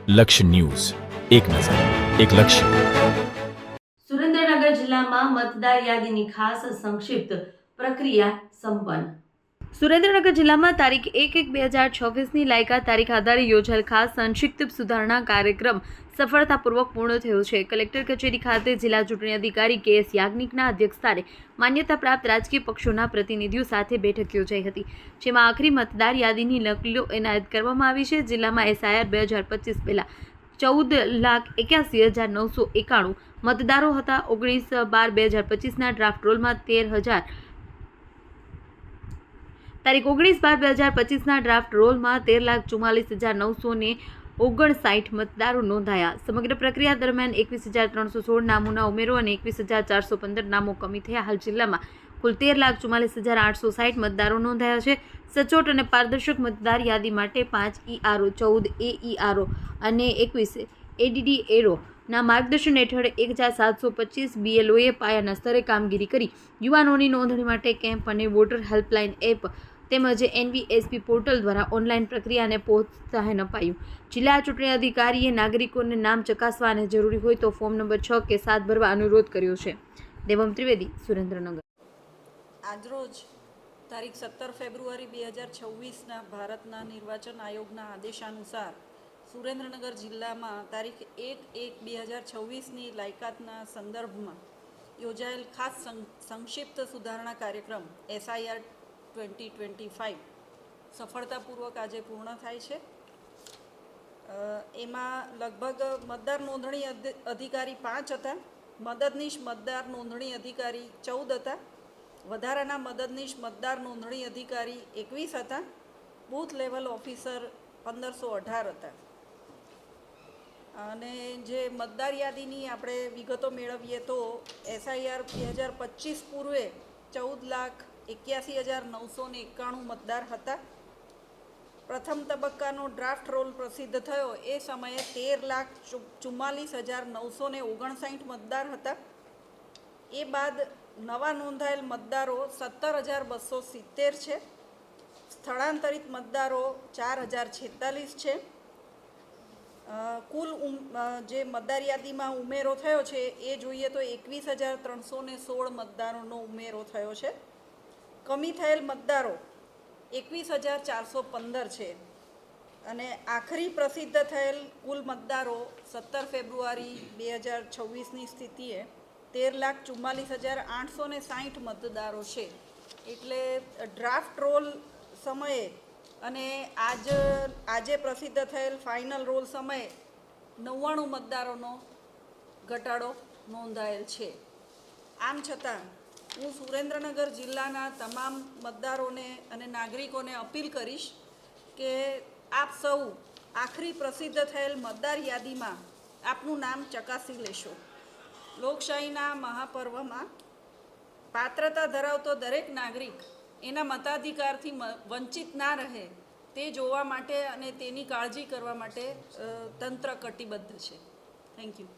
લક્ષ્ય ન્યૂઝ, એક નજર, એક લક્ષ્ય. સુરેન્દ્રનગર જિલ્લામાં મતદાર યાદીની ખાસ સંક્ષિપ્ત પ્રક્રિયા સંપન્ન. સુરેન્દ્રનગર જિલ્લામાં તારીખ 1/1/2026ની લાયકાત તારીખ આધારે યોજાયેલ ખાસ સંક્ષિપ્ત સુધારણા કાર્યક્રમ સફળતાપૂર્વક પૂર્ણ થયો છે. કલેક્ટર કચેરી ખાતે જિલ્લા ચૂંટણી અધિકારી KS યાજ્ઞિકના અધ્યક્ષસ્થાને માન્યતા પ્રાપ્ત રાજકીય પક્ષોના પ્રતિનિધિઓ સાથે બેઠક યોજાઈ હતી, જેમાં આખરી મતદાર યાદીની નકલો એનાયત કરવામાં આવી છે. જિલ્લામાં SIR 2025 પહેલા 14,81,991 મતદારો હતા. 19/12/2025ના ડ્રાફ્ટ રોલમાં 13,000 તારીખ 19/12/2025ના ડ્રાફ્ટ રોલમાં 13,44,959 મતદારો નોંધાયા. સમગ્ર પ્રક્રિયા દરમિયાન 21,316 નામોના ઉમેરો અને 21,415 નામો કમી થયા. હાલ જિલ્લામાં કુલ 13,44,860 મતદારો નોંધાયા છે. સચોટ અને પારદર્શક મતદાર યાદી માટે 5 ERO, 14 AERO અને 21 ADDARO ના માર્ગદર્શન હેઠળ 1,725 BLOએ પાયાના સ્તરે કામગીરી કરી યુવાનોની નોંધણી માટે કેમ્પ અને વોટર હેલ્પલાઇન એપ તેમજ NVSP પોર્ટલ દ્વારા ઓનલાઈન પ્રક્રિયાને પ્રોત્સાહન અપાયું. જિલ્લા ચૂંટણી અધિકારીએ નાગરિકોને નામ ચકાસવા અને જરૂરી હોય તો ફોર્મ નંબર 6 કે 7 ભરવા અનુરોધ કર્યો છે. દેવમ ત્રિવેદી, સુરેન્દ્રનગર. આજરોજ તારીખ 17 ફેબ્રુઆરી 2026ના ભારતના નિર્વાચન આયોગના આદેશાનુસાર સુરેન્દ્રનગર જિલ્લામાં તારીખ 1/1/2026ની લાયકાતના સંદર્ભમાં યોજાયેલ ખાસ સંક્ષિપ્ત સુધારણા કાર્યક્રમ SIR 2025 સફળતાપૂર્વક આજે પૂર્ણ થાય છે. એમાં લગભગ મતદાર નોંધણી અધિકારી 5 હતા, મદદનીશ મતદાર નોંધણી અધિકારી 14 હતા, વધારાના મદદનીશ મતદાર નોંધણી અધિકારી 21 હતા, બૂથ લેવલ ઓફિસર 1518 હતા. અને જે મતદાર યાદીની આપણે વિગતો મેળવીએ તો SIR 2025 પૂર્વે 14,81,991 મતદાર હતા. પ્રથમ તબક્કાનો ડ્રાફ્ટ રોલ પ્રસિદ્ધ થયો એ સમયે 13,44,959 મતદાર હતા. એ બાદ નવા નોંધાયેલ મતદારો 17,270 છે. સ્થળાંતરિત મતદારો 4,046 છે. કુલ જે મતદાર યાદીમાં ઉમેરો થયો છે એ જોઈએ તો 21,316 મતદારોનો ઉમેરો થયો છે. કમી થયેલ મતદારો 21,415 છે. અને આખરી પ્રસિદ્ધ થયેલ કુલ મતદારો 17 ફેબ્રુઆરી 2026ની સ્થિતિએ 13,44,860 મતદારો છે. એટલે ડ્રાફ્ટ રોલ સમયે અને આજે પ્રસિદ્ધ થયેલ ફાઇનલ રોલ સમયે 99 મતદારોનો ઘટાડો નોંધાયેલ છે. આમ છતાં હું સુરેન્દ્રનગર જિલ્લાના તમામ મતદારોને અને નાગરિકોને અપીલ કરીશ કે આપ સૌ આખરી પ્રસિદ્ધ થયેલ મતદાર યાદીમાં આપનું નામ ચકાસી લેશો. લોકશાહીના મહાપર્વમાં પાત્રતા ધરાવતો દરેક નાગરિક એના મતાધિકારથી વંચિત ના રહે તે જોવા માટે અને તેની કાળજી કરવા માટે તંત્ર કટિબદ્ધ છે. Thank you.